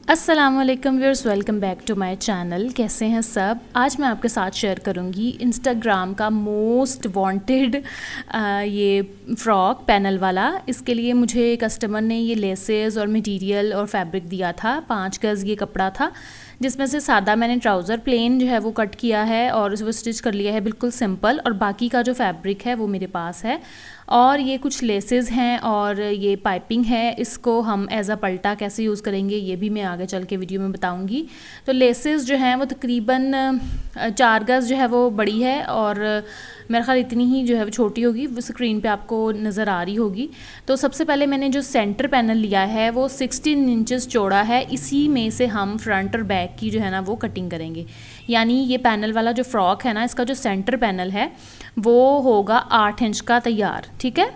अस्सलामुअलैकुम viewers, welcome back to my channel. कैसे हैं सब? आज मैं आपके साथ शेयर करूंगी इंस्टाग्राम का मोस्ट वांटेड ये फ़्रॉक पैनल वाला। इसके लिए मुझे कस्टमर ने ये लेसेस और मटेरियल और फैब्रिक दिया था। 5 गज़ ये कपड़ा था, जिसमें से सादा मैंने ट्राउज़र प्लेन जो है वो कट किया है और वो स्टिच कर लिया है बिल्कुल सिंपल, और बाकी का जो फैब्रिक है वो मेरे पास है। और ये कुछ लेसेस हैं और ये पाइपिंग है। इसको हम एज अ पल्टा कैसे यूज़ करेंगे ये भी मैं आगे चल के वीडियो में बताऊंगी। तो लेसेस जो हैं वो तकरीबन 4 गज़ जो है वो बड़ी है और मेरा ख्याल इतनी ही जो है वो छोटी होगी, वो स्क्रीन पे आपको नज़र आ रही होगी। तो सबसे पहले मैंने जो सेंटर पैनल लिया है वो 16 इंचेस चौड़ा है। इसी में से हम फ्रंट और बैक की जो है ना वो कटिंग करेंगे। यानी ये पैनल वाला जो फ़्रॉक है ना, इसका जो सेंटर पैनल है वो होगा 8 इंच का तैयार, ठीक है।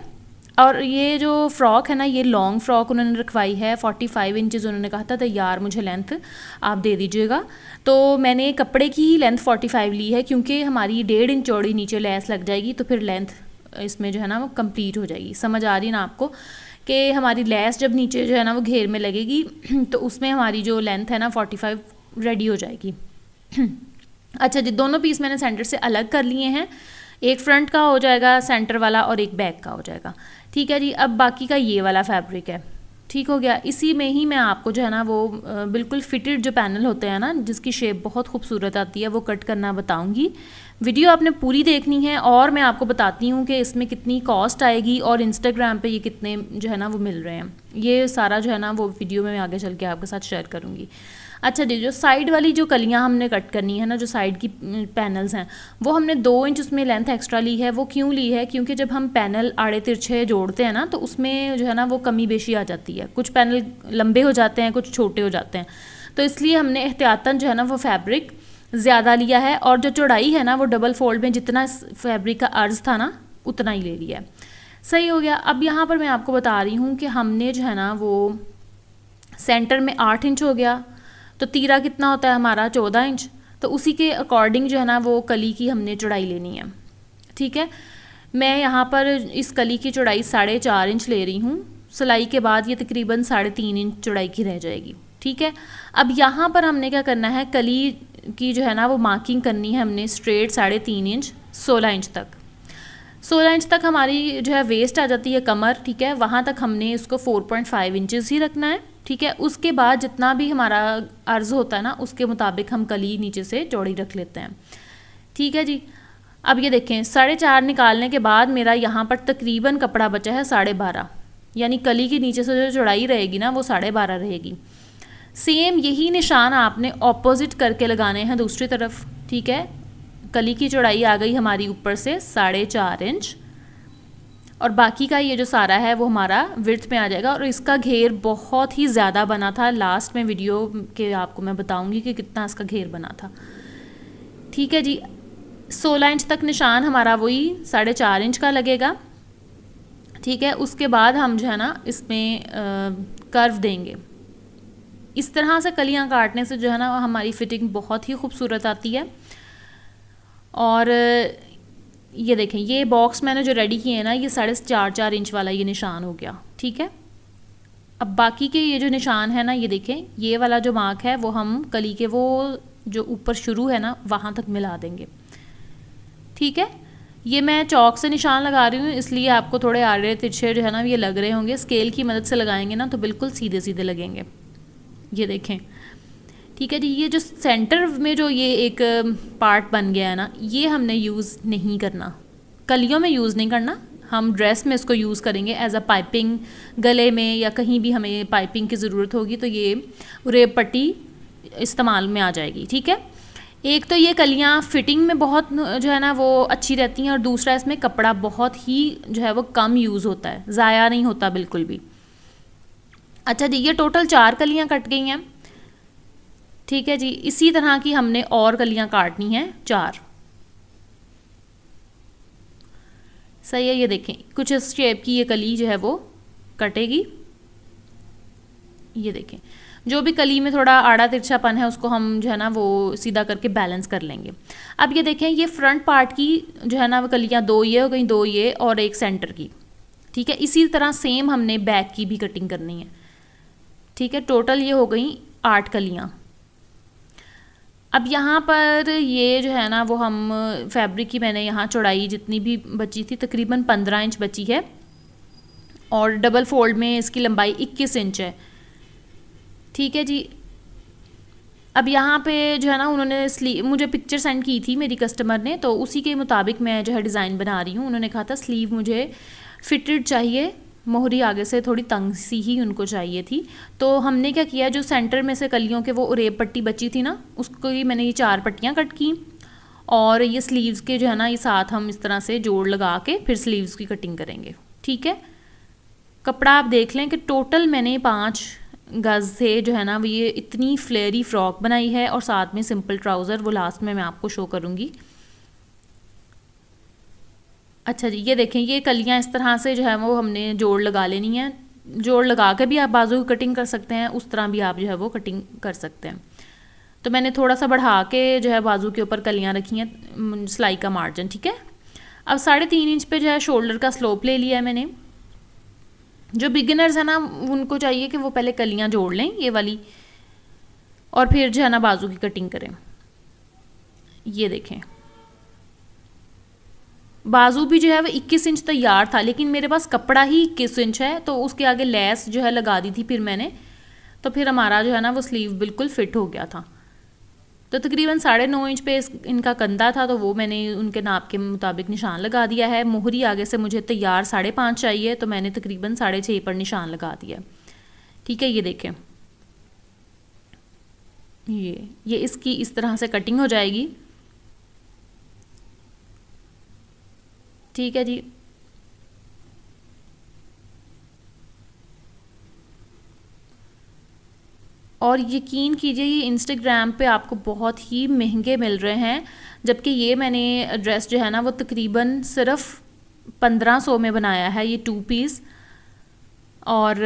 और ये जो फ़्रॉक है ना, ये लॉन्ग फ्रॉक उन्होंने रखवाई है। 45 इंचज़ उन्होंने कहा था तैयार मुझे लेंथ आप दे दीजिएगा। तो मैंने कपड़े की ही लेंथ 45 ली है, क्योंकि हमारी 1.5 इंच चौड़ी नीचे लेस लग जाएगी, तो फिर लेंथ इसमें जो है ना वो कंप्लीट हो जाएगी। समझ आ रही ना आपको कि हमारी लेस जब नीचे जो है ना वो घेर में लगेगी तो उसमें हमारी जो लेंथ है ना 45 रेडी हो जाएगी। अच्छा जी, दोनों पीस मैंने सेंटर से अलग कर लिए हैं। एक फ्रंट का हो जाएगा सेंटर वाला और एक बैक का हो जाएगा, ठीक है जी। अब बाकी का ये वाला फैब्रिक है, ठीक हो गया। इसी में ही मैं आपको जो है ना वो बिल्कुल फिटेड जो पैनल होते हैं ना, जिसकी शेप बहुत खूबसूरत आती है, वो कट करना बताऊंगी। वीडियो आपने पूरी देखनी है और मैं आपको बताती हूँ कि इसमें कितनी कॉस्ट आएगी और इंस्टाग्राम पे ये कितने जो है ना वो मिल रहे हैं। ये सारा जो है ना वो वीडियो में मैं आगे चल के आपके साथ शेयर करूँगी। अच्छा जी, जो साइड वाली जो कलियां हमने कट करनी है ना, जो साइड की पैनल्स हैं, वो हमने 2 इंच उसमें लेंथ एक्स्ट्रा ली है। वो क्यों ली है? क्योंकि जब हम पैनल आड़े तिरछे जोड़ते हैं ना, तो उसमें जो है ना वो कमी बेशी आ जाती है। कुछ पैनल लंबे हो जाते हैं, कुछ छोटे हो जाते हैं, तो इसलिए हमने एहतियातन जो है ना वो फैब्रिक ज़्यादा लिया है। और जो चौड़ाई है ना वो डबल फोल्ड में जितना फैब्रिक का अर्ज था ना उतना ही ले लिया है। सही हो गया। अब यहाँ पर मैं आपको बता रही हूँ कि हमने जो है ना वो सेंटर में 8 इंच हो गया, तो तीरा कितना होता है हमारा 14 इंच। तो उसी के अकॉर्डिंग जो है ना वो कली की हमने चौड़ाई लेनी है, ठीक है। मैं यहाँ पर इस कली की चौड़ाई 4.5 इंच ले रही हूँ। सिलाई के बाद ये तकरीबन 3.5 इंच चौड़ाई की रह जाएगी, ठीक है। अब यहाँ पर हमने क्या करना है, कली की जो है ना वो मार्किंग करनी है हमने स्ट्रेट 3.5 इंच 16 इंच तक। 16 इंच तक हमारी जो है वेस्ट आ जाती है कमर, ठीक है। वहाँ तक हमने इसको 4.5 इंचज़ ही रखना है, ठीक है। उसके बाद जितना भी हमारा अर्ज होता है ना उसके मुताबिक हम कली नीचे से चौड़ी रख लेते हैं, ठीक है जी। अब ये देखें, 4.5 निकालने के बाद मेरा यहाँ पर तकरीबन कपड़ा बचा है 12.5, यानी कली के नीचे से जो चौड़ाई रहेगी ना वो 12.5 रहेगी। सेम यही निशान आपने ऑपोजिट करके लगाने हैं दूसरी तरफ, ठीक है। कली की चौड़ाई आ गई हमारी ऊपर से 4.5 इंच, और बाकी का ये जो सारा है वो हमारा विड्थ में आ जाएगा। और इसका घेर बहुत ही ज़्यादा बना था, लास्ट में वीडियो के आपको मैं बताऊंगी कि कितना इसका घेर बना था, ठीक है जी। 16 इंच तक निशान हमारा वही 4.5 इंच का लगेगा, ठीक है। उसके बाद हम जो है ना इसमें कर्व देंगे। इस तरह से कलियाँ काटने से जो है ना हमारी फिटिंग बहुत ही खूबसूरत आती है। और ये देखें, ये बॉक्स मैंने जो रेडी किए हैं ना, ये 4.5 इंच वाला ये निशान हो गया, ठीक है। अब बाकी के ये जो निशान है ना, ये देखें, ये वाला जो मार्क है वो हम कली के वो जो ऊपर शुरू है ना वहाँ तक मिला देंगे, ठीक है। ये मैं चौक से निशान लगा रही हूँ, इसलिए आपको थोड़े आड़े तिरछे जो है ना ये लग रहे होंगे। स्केल की मदद से लगाएंगे ना तो बिल्कुल सीधे सीधे लगेंगे, ये देखें, ठीक है जी। ये जो सेंटर में जो ये एक पार्ट बन गया है ना, ये हमने यूज़ नहीं करना, कलियों में यूज़ नहीं करना। हम ड्रेस में इसको यूज़ करेंगे एज अ पाइपिंग, गले में या कहीं भी हमें पाइपिंग की ज़रूरत होगी तो ये रेब पट्टी इस्तेमाल में आ जाएगी, ठीक है। एक तो ये कलियाँ फिटिंग में बहुत जो है ना वो अच्छी रहती हैं, और दूसरा इसमें कपड़ा बहुत ही जो है वो कम यूज़ होता है, ज़ाया नहीं होता बिल्कुल भी। अच्छा जी, ये टोटल 4 कलियाँ कट गई हैं, ठीक है जी। इसी तरह की हमने और कलियां काटनी हैं 4, सही है। ये देखें, कुछ इस शेप की ये कली जो है वो कटेगी, ये देखें। जो भी कली में थोड़ा आड़ा तिरछापन है उसको हम जो है ना वो सीधा करके बैलेंस कर लेंगे। अब ये देखें, ये फ्रंट पार्ट की जो है ना वो कलियां 2 ये हो गई, 2 ये और एक सेंटर की, ठीक है। इसी तरह सेम हमने बैक की भी कटिंग करनी है, ठीक है। टोटल ये हो गई 8 कलियाँ। अब यहाँ पर ये जो है ना वो हम फैब्रिक की मैंने यहाँ चौड़ाई जितनी भी बची थी तकरीबन 15 इंच बची है, और डबल फोल्ड में इसकी लंबाई 21 इंच है। ठीक है जी। अब यहाँ पे जो है ना उन्होंने स्लीव मुझे पिक्चर सेंड की थी मेरी कस्टमर ने, तो उसी के मुताबिक मैं जो है डिज़ाइन बना रही हूँ। उन्होंने कहा था स्लीव मुझे फिटेड चाहिए, मोहरी आगे से थोड़ी तंग सी ही उनको चाहिए थी। तो हमने क्या किया, जो सेंटर में से कलियों के वो उरेब पट्टी बची थी ना, उसको ही मैंने ये 4 पट्टियाँ कट की, और ये स्लीव्स के जो है ना ये साथ हम इस तरह से जोड़ लगा के फिर स्लीव्स की कटिंग करेंगे। ठीक है। कपड़ा आप देख लें कि टोटल मैंने 5 गज़ से जो है ना ये इतनी फ्लेयरी फ्रॉक बनाई है, और साथ में सिंपल ट्राउज़र, वो लास्ट में मैं आपको शो करूँगी। अच्छा जी, ये देखें, ये कलियाँ इस तरह से जो है वो हमने जोड़ लगा लेनी है। जोड़ लगा के भी आप बाजू की कटिंग कर सकते हैं, उस तरह भी आप जो है वो कटिंग कर सकते हैं। तो मैंने थोड़ा सा बढ़ा के जो है बाजू के ऊपर कलियाँ रखी हैं, सिलाई का मार्जिन। ठीक है। अब 3.5 इंच पे जो है शोल्डर का स्लोप ले लिया है मैंने। जो बिगिनर्स है ना उनको चाहिए कि वो पहले कलियाँ जोड़ लें ये वाली, और फिर जो है ना बाजू की कटिंग करें। ये देखें, बाजू भी जो है वो 21 इंच तैयार था, लेकिन मेरे पास कपड़ा ही 21 इंच है, तो उसके आगे लेस जो है लगा दी थी फिर मैंने, तो फिर हमारा जो है ना वो स्लीव बिल्कुल फिट हो गया था। तो तकरीबन 9.5 इंच पे इनका कंधा था, तो वो मैंने उनके नाप के मुताबिक निशान लगा दिया है। मोहरी आगे से मुझे तैयार 5.5 चाहिए, तो मैंने तकरीबन 6.5 पर निशान लगा दिया। ठीक है। ये देखें, ये इसकी इस तरह से कटिंग हो जाएगी। ठीक है जी। और यकीन कीजिए ये इंस्टाग्राम पे आपको बहुत ही महंगे मिल रहे हैं, जबकि ये मैंने ड्रेस जो है ना वो तकरीबन सिर्फ 1500 में बनाया है, ये 2 पीस। और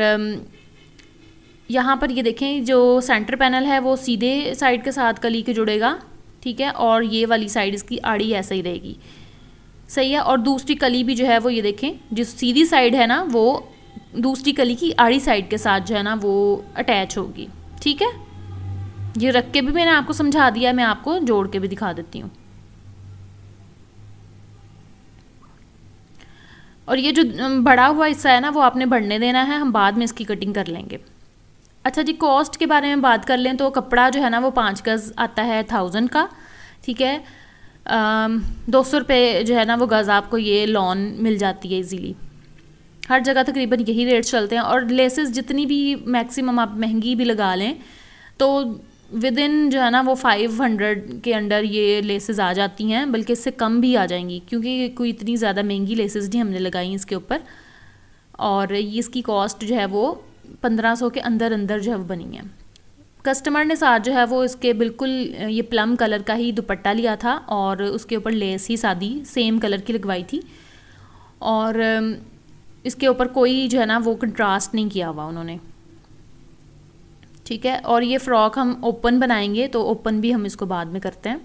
यहाँ पर ये देखें, जो सेंटर पैनल है वो सीधे साइड के साथ कली के जुड़ेगा। ठीक है। और ये वाली साइड इसकी आड़ी ऐसे ही रहेगी। सही है। और दूसरी कली भी जो है वो ये देखें, जो सीधी साइड है ना वो दूसरी कली की आड़ी साइड के साथ जो है ना वो अटैच होगी। ठीक है। ये रख के भी मैंने आपको समझा दिया, मैं आपको जोड़ के भी दिखा देती हूँ। और ये जो बढ़ा हुआ हिस्सा है ना वो आपने बढ़ने देना है, हम बाद में इसकी कटिंग कर लेंगे। अच्छा जी, कॉस्ट के बारे में बात कर लें तो कपड़ा जो है ना वो 5 गज़ आता है 1000 का। ठीक है। 200 रुपये जो है ना वो गज़ आपको ये लॉन मिल जाती है इजीली। हर जगह तकरीबन यही रेट चलते हैं, और लेसेस जितनी भी मैक्सिमम आप महंगी भी लगा लें तो विद इन जो है ना वो 500 के अंडर ये लेसेस आ जाती हैं, बल्कि इससे कम भी आ जाएंगी, क्योंकि कोई इतनी ज़्यादा महंगी लेसेस नहीं हमने लगाई इसके ऊपर। और ये इसकी कॉस्ट जो है वो 1500 के अंदर अंदर जो है वो बनी है। कस्टमर ने साथ जो है वो इसके बिल्कुल ये प्लम कलर का ही दुपट्टा लिया था, और उसके ऊपर लेस ही सादी सेम कलर की लगवाई थी, और इसके ऊपर कोई जो है ना वो कंट्रास्ट नहीं किया हुआ उन्होंने। ठीक है। और ये फ़्रॉक हम ओपन बनाएंगे, तो ओपन भी हम इसको बाद में करते हैं।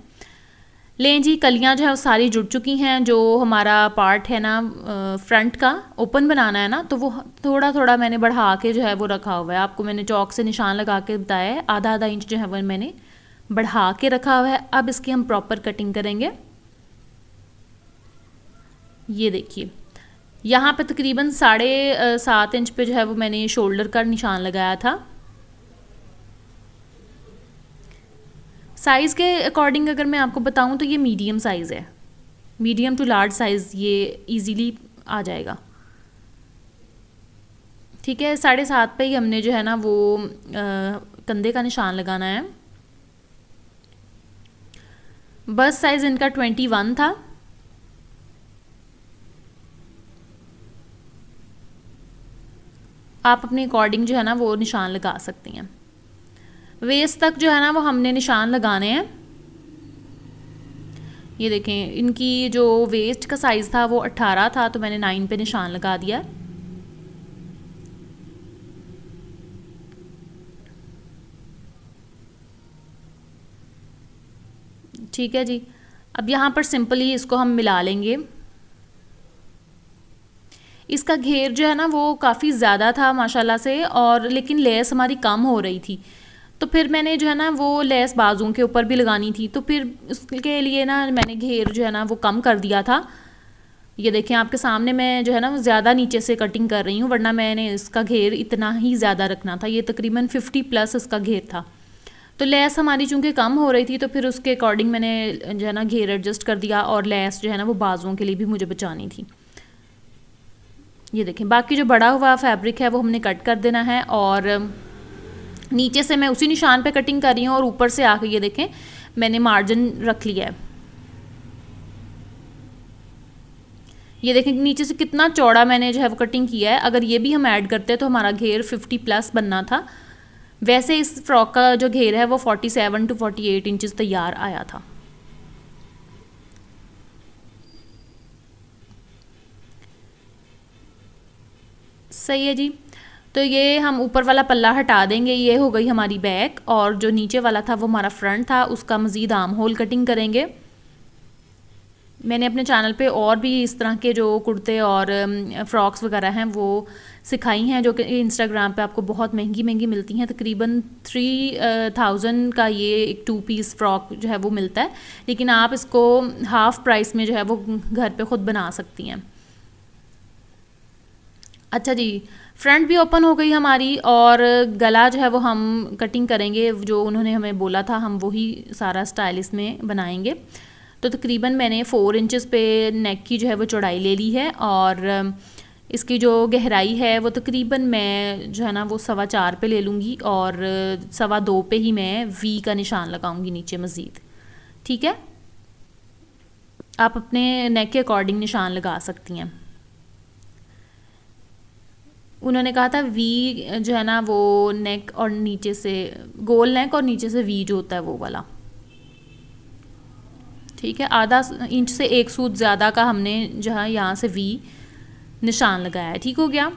लें जी, कलियां जो है वो सारी जुड़ चुकी हैं। जो हमारा पार्ट है ना फ्रंट का ओपन बनाना है ना, तो वो थोड़ा थोड़ा मैंने बढ़ा के जो है वो रखा हुआ है। आपको मैंने चौक से निशान लगा के बताया है, आधा आधा इंच जो है वो मैंने बढ़ा के रखा हुआ है। अब इसकी हम प्रॉपर कटिंग करेंगे। ये देखिए, यहाँ पे तकरीबन 7.5 इंच पे जो है वो मैंने शोल्डर का निशान लगाया था। साइज़ के अकॉर्डिंग अगर मैं आपको बताऊं तो ये मीडियम साइज़ है, मीडियम टू लार्ज साइज़ ये इजीली आ जाएगा। ठीक है। 7.5 पे ही हमने जो है ना वो कंधे का निशान लगाना है। बस साइज़ इनका 21 था। आप अपने अकॉर्डिंग जो है ना वो निशान लगा सकती हैं। वेस्ट तक जो है ना वो हमने निशान लगाने हैं। ये देखें, इनकी जो वेस्ट का साइज़ था वो 18 था, तो मैंने 9 पे निशान लगा दिया। ठीक है जी। अब यहाँ पर सिंपली इसको हम मिला लेंगे। इसका घेर जो है ना वो काफ़ी ज़्यादा था माशाल्लाह से, और लेकिन लेस हमारी कम हो रही थी, तो फिर मैंने जो है ना वो लेस बाजुओं के ऊपर भी लगानी थी, तो फिर उसके लिए ना मैंने घेर जो है ना वो कम कर दिया था। ये देखें आपके सामने मैं जो है ना वो ज़्यादा नीचे से कटिंग कर रही हूँ, वरना मैंने इसका घेर इतना ही ज़्यादा रखना था। ये तकरीबन 50 प्लस इसका घेर था। तो लेस हमारी चूँकि कम हो रही थी, तो फिर उसके अकॉर्डिंग मैंने जो है ना घेर एडजस्ट कर दिया, और लेस जो है ना वो बाजुओं के लिए भी मुझे बचानी थी। ये देखें बाकी जो बड़ा हुआ फैब्रिक है वो हमने कट कर देना है, और नीचे से मैं उसी निशान पे कटिंग कर रही हूँ, और ऊपर से आके ये देखें मैंने मार्जिन रख लिया है। ये देखें नीचे से कितना चौड़ा मैंने जो है वो कटिंग किया है। अगर ये भी हम ऐड करते हैं तो हमारा घेर 50 प्लस बनना था। वैसे इस फ्रॉक का जो घेर है वो 47 टू 48 इंचज़ तैयार आया था। सही है जी। तो ये हम ऊपर वाला पल्ला हटा देंगे, ये हो गई हमारी बैक, और जो नीचे वाला था वो हमारा फ्रंट था, उसका मज़ीद आर्म होल कटिंग करेंगे। मैंने अपने चैनल पे और भी इस तरह के जो कुर्ते और फ्रॉक्स वगैरह हैं वो सिखाई हैं, जो कि इंस्टाग्राम पे आपको बहुत महंगी महंगी मिलती हैं। तकरीबन 3000 का ये एक 2 पीस फ्रॉक जो है वो मिलता है, लेकिन आप इसको हाफ़ प्राइस में जो है वो घर पे ख़ुद बना सकती हैं। अच्छा जी, फ्रंट भी ओपन हो गई हमारी, और गला जो है वो हम कटिंग करेंगे, जो उन्होंने हमें बोला था हम वही सारा स्टाइल इसमें बनाएंगे। तो तकरीबन मैंने 4 इंचज़ पे नेक की जो है वो चौड़ाई ले ली है, और इसकी जो गहराई है वो तकरीबन मैं जो है ना वो 4.25 पे ले लूँगी, और 2.25 पे ही मैं वी का निशान लगाऊंगी नीचे मज़ीद। ठीक है, आप अपने नेक के अकॉर्डिंग निशान लगा सकती हैं। उन्होंने कहा था वी जो है ना वो नेक और नीचे से गोल नेक, और नीचे से वी जो होता है वो वाला। ठीक है, आधा इंच से 1 सूत ज़्यादा का हमने जहाँ यहाँ से वी निशान लगाया है। ठीक हो गया।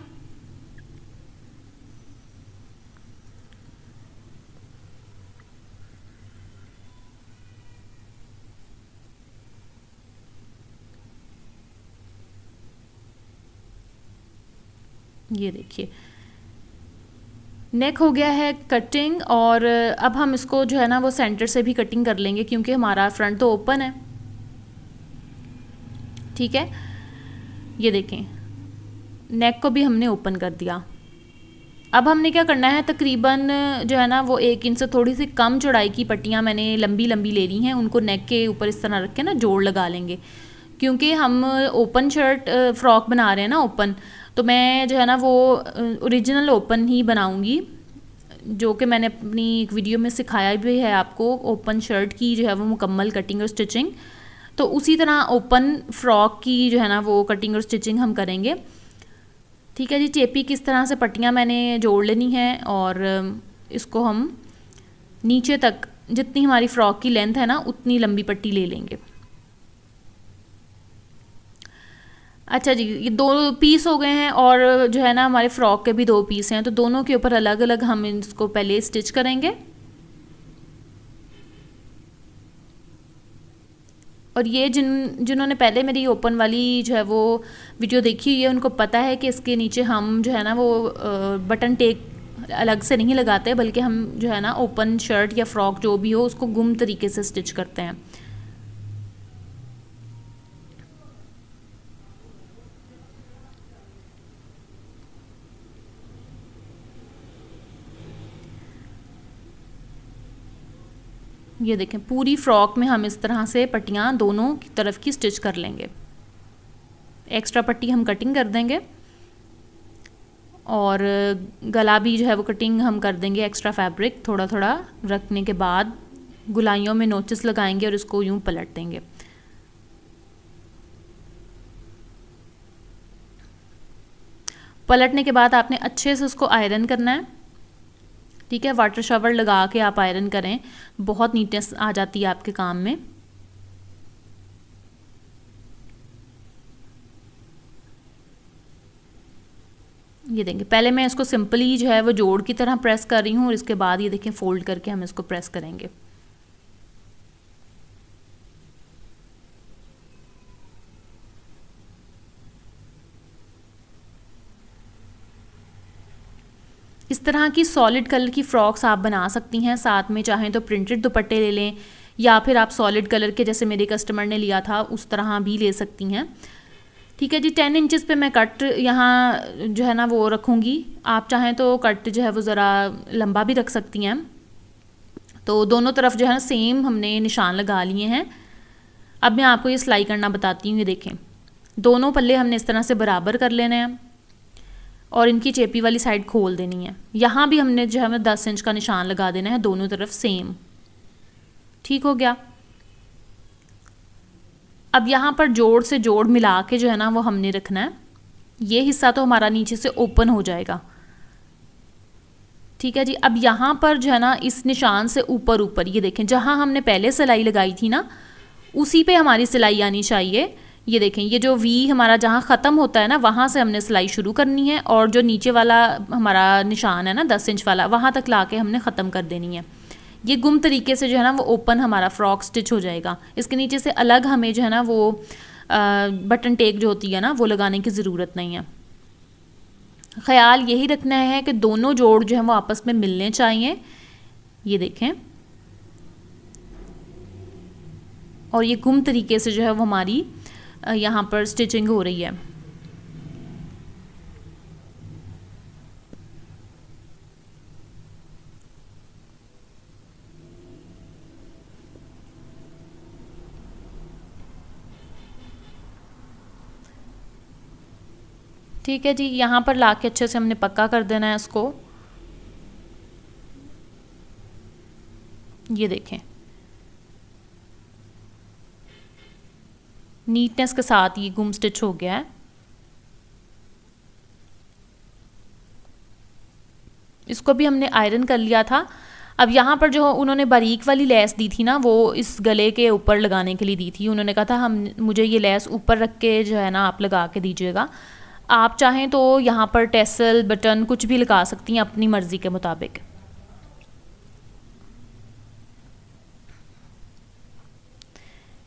ये देखिए नेक हो गया है कटिंग, और अब हम इसको जो है ना वो सेंटर से भी कटिंग कर लेंगे, क्योंकि हमारा फ्रंट तो ओपन है। ठीक है, ये देखें नेक को भी हमने ओपन कर दिया। अब हमने क्या करना है, तकरीबन जो है ना वो 1 इंच से थोड़ी सी कम चौड़ाई की पट्टियाँ मैंने लंबी लंबी ले ली हैं, उनको नेक के ऊपर इस तरह रख के ना जोड़ लगा लेंगे, क्योंकि हम ओपन शर्ट फ्रॉक बना रहे हैं ना ओपन। तो मैं जो है ना वो ओरिजिनल ओपन ही बनाऊंगी, जो कि मैंने अपनी एक वीडियो में सिखाया भी है आपको, ओपन शर्ट की जो है वो मुकम्मल कटिंग और स्टिचिंग। तो उसी तरह ओपन फ्रॉक की जो है ना वो कटिंग और स्टिचिंग हम करेंगे। ठीक है जी, चेपी किस तरह से पट्टियाँ मैंने जोड़ लेनी है, और इसको हम नीचे तक जितनी हमारी फ़्रॉक की लेंथ है ना उतनी लंबी पट्टी ले लेंगे। अच्छा जी, ये 2 पीस हो गए हैं, और जो है ना हमारे फ़्रॉक के भी 2 पीस हैं, तो दोनों के ऊपर अलग अलग हम इसको पहले स्टिच करेंगे। और ये जिन्होंने पहले मेरी ओपन वाली जो है वो वीडियो देखी हुई है, उनको पता है कि इसके नीचे हम जो है ना वो बटन टेक अलग से नहीं लगाते, बल्कि हम जो है ना ओपन शर्ट या फ्रॉक जो भी हो उसको गुम तरीके से स्टिच करते हैं। ये देखें पूरी फ्रॉक में हम इस तरह से पट्टियाँ दोनों की तरफ की स्टिच कर लेंगे। एक्स्ट्रा पट्टी हम कटिंग कर देंगे, और गला भी जो है वो कटिंग हम कर देंगे। एक्स्ट्रा फैब्रिक थोड़ा थोड़ा रखने के बाद गुलाइयों में नोचेस लगाएंगे और इसको यूं पलट देंगे। पलटने के बाद आपने अच्छे से उसको आयरन करना है। ठीक है, वाटर शावर लगा के आप आयरन करें, बहुत नीटनेस आ जाती है आपके काम में। ये देंगे पहले मैं इसको सिंपली जो है वो जोड़ की तरह प्रेस कर रही हूँ, और इसके बाद ये देखें फोल्ड करके हम इसको प्रेस करेंगे। इस तरह की सॉलिड कलर की फ़्रॉक्स आप बना सकती हैं, साथ में चाहें तो प्रिंटेड दुपट्टे ले लें या फिर आप सॉलिड कलर के जैसे मेरे कस्टमर ने लिया था उस तरह भी ले सकती हैं। ठीक है जी, 10 इंचज़ पे मैं कट यहाँ जो है ना वो रखूँगी। आप चाहें तो कट जो है वो ज़रा लंबा भी रख सकती हैं। तो दोनों तरफ जो है ना सेम हमने निशान लगा लिए हैं। अब मैं आपको ये सिलाई करना बताती हूँ। ये देखें, दोनों पल्ले हमने इस तरह से बराबर कर लेने हैं और इनकी चेपी वाली साइड खोल देनी है। यहाँ भी हमने जो है 10 इंच का निशान लगा देना है, दोनों तरफ सेम। ठीक हो गया। अब यहाँ पर जोड़ से जोड़ मिला के जो है ना वो हमने रखना है। ये हिस्सा तो हमारा नीचे से ओपन हो जाएगा। ठीक है जी। अब यहाँ पर जो है ना इस निशान से ऊपर ऊपर ये देखें, जहाँ हमने पहले सिलाई लगाई थी ना उसी पे हमारी सिलाई आनी चाहिए। ये देखें, ये जो वी हमारा जहाँ ख़त्म होता है ना वहाँ से हमने सिलाई शुरू करनी है और जो नीचे वाला हमारा निशान है ना 10 इंच वाला, वहाँ तक ला के हमने ख़त्म कर देनी है। ये गुम तरीके से जो है ना वो ओपन हमारा फ्रॉक स्टिच हो जाएगा। इसके नीचे से अलग हमें जो है ना वो बटन टेक जो होती है ना वो लगाने की ज़रूरत नहीं है। ख्याल यही रखना है कि दोनों जोड़ जो है वो आपस में मिलने चाहिए। ये देखें, और ये गुम तरीके से जो है वो हमारी यहाँ पर स्टिचिंग हो रही है। ठीक है जी, यहाँ पर लाके अच्छे से हमने पक्का कर देना है इसको। ये देखें, नीटनेस के साथ ये गुम स्टिच हो गया है। इसको भी हमने आयरन कर लिया था। अब यहाँ पर जो उन्होंने बारीक वाली लेस दी थी ना वो इस गले के ऊपर लगाने के लिए दी थी। उन्होंने कहा था मुझे ये लेस ऊपर रख के जो है ना आप लगा के दीजिएगा। आप चाहें तो यहाँ पर टेसल बटन कुछ भी लगा सकती हैं अपनी मर्ज़ी के मुताबिक।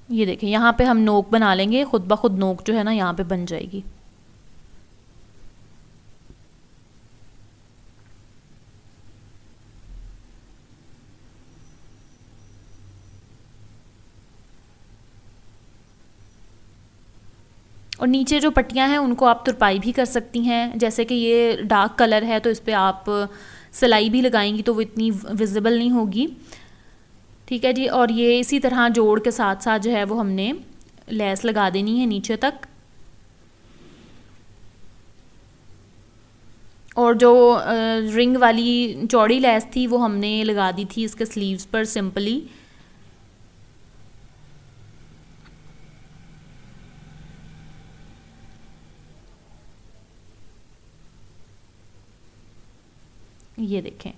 ये देखें, यहाँ पे हम नोक बना लेंगे, खुद ब खुद नोक जो है ना यहाँ पे बन जाएगी। और नीचे जो पट्टियाँ हैं उनको आप तुरपाई भी कर सकती हैं। जैसे कि ये डार्क कलर है तो इस पर आप सिलाई भी लगाएंगी तो वो इतनी विजिबल नहीं होगी। ठीक है जी। और ये इसी तरह जोड़ के साथ साथ जो है वो हमने लेस लगा देनी है नीचे तक। और जो रिंग वाली चौड़ी लेस थी वो हमने लगा दी थी इसके स्लीव्स पर सिंपली। ये देखें,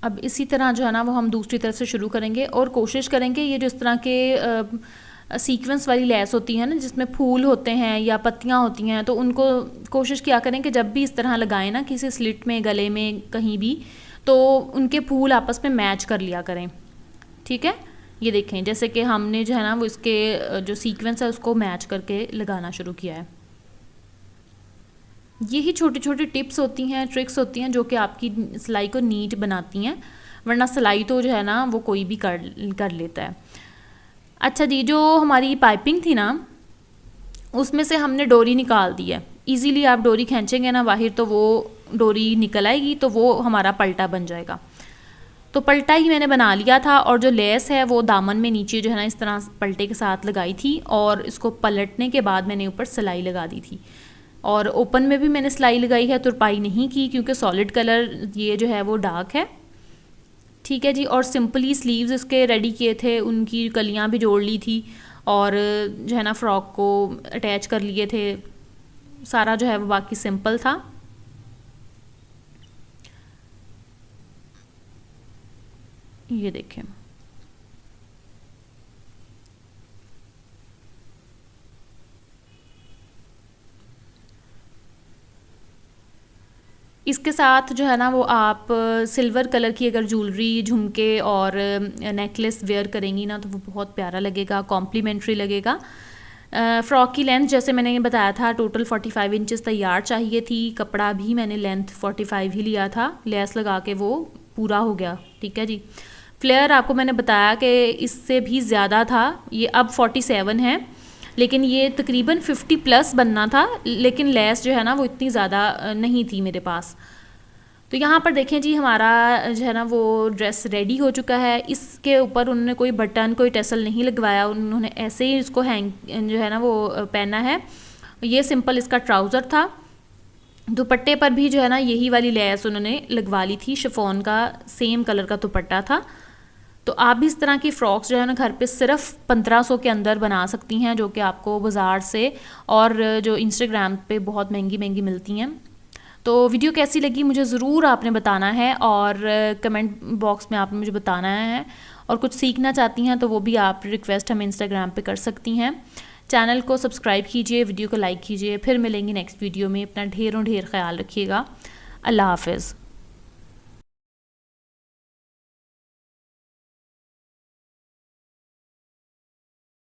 अब इसी तरह जो है ना वो हम दूसरी तरफ से शुरू करेंगे और कोशिश करेंगे ये जो इस तरह के सीक्वेंस वाली लेस होती है ना जिसमें फूल होते हैं या पत्तियां होती हैं, तो उनको कोशिश किया करें कि जब भी इस तरह लगाएं ना किसी स्लिट में, गले में, कहीं भी, तो उनके फूल आपस में मैच कर लिया करें। ठीक है। ये देखें, जैसे कि हमने जो है ना वो इसके जो सीक्वेंस है उसको मैच करके लगाना शुरू किया है। यही छोटी छोटी टिप्स होती हैं, ट्रिक्स होती हैं जो कि आपकी सिलाई को नीट बनाती हैं, वरना सिलाई तो जो है ना वो कोई भी कर लेता है। अच्छा जी, जो हमारी पाइपिंग थी ना उसमें से हमने डोरी निकाल दी है। इजीली आप डोरी खींचेंगे ना बाहर तो वो डोरी निकल आएगी, तो वो हमारा पलटा बन जाएगा। तो पलटा ही मैंने बना लिया था और जो लेस है वो दामन में नीचे जो है ना इस तरह पलटे के साथ लगाई थी और इसको पलटने के बाद मैंने ऊपर सिलाई लगा दी थी। और ओपन में भी मैंने सिलाई लगाई है, तुरपाई नहीं की क्योंकि सॉलिड कलर ये जो है वो डार्क है। ठीक है जी। और सिंपली स्लीव्स इसके रेडी किए थे, उनकी कलियां भी जोड़ ली थी और जो है ना फ्रॉक को अटैच कर लिए थे। सारा जो है वो बाकी सिंपल था। ये देखें, इसके साथ जो है ना वो आप सिल्वर कलर की अगर ज्वेलरी, झुमके और नेकलेस वेयर करेंगी ना तो वो बहुत प्यारा लगेगा, कॉम्प्लीमेंट्री लगेगा। फ़्रॉक की लेंथ जैसे मैंने बताया था टोटल 45 इंचेस तैयार चाहिए थी। कपड़ा भी मैंने लेंथ 45 ही लिया था, लेस लगा के वो पूरा हो गया। ठीक है जी। फ्लेयर आपको मैंने बताया कि इससे भी ज़्यादा था, ये अब 47 है, लेकिन ये तकरीबन 50 प्लस बनना था, लेकिन लेस जो है ना वो इतनी ज़्यादा नहीं थी मेरे पास। तो यहाँ पर देखें जी हमारा जो है ना वो ड्रेस रेडी हो चुका है। इसके ऊपर उन्होंने कोई बटन कोई टेसल नहीं लगवाया, उन्होंने ऐसे ही इसको हैंग जो है ना वो पहना है। ये सिंपल इसका ट्राउज़र था। दुपट्टे पर भी जो है ना यही वाली लेस उन्होंने लगवा ली थी, शिफॉन का सेम कलर का दुपट्टा था। तो आप भी इस तरह की फ़्रॉक्स जो है ना घर पे सिर्फ 1500 के अंदर बना सकती हैं, जो कि आपको बाज़ार से और जो इंस्टाग्राम पे बहुत महंगी महंगी मिलती हैं। तो वीडियो कैसी लगी मुझे ज़रूर आपने बताना है, और कमेंट बॉक्स में आपने मुझे बताना है। और कुछ सीखना चाहती हैं तो वो भी आप रिक्वेस्ट हमें इंस्टाग्राम पे कर सकती हैं। चैनल को सब्सक्राइब कीजिए, वीडियो को लाइक कीजिए। फिर मिलेंगे नेक्स्ट वीडियो में। अपना ढेरों ढेर ख्याल रखिएगा। अल्लाह हाफ़िज़।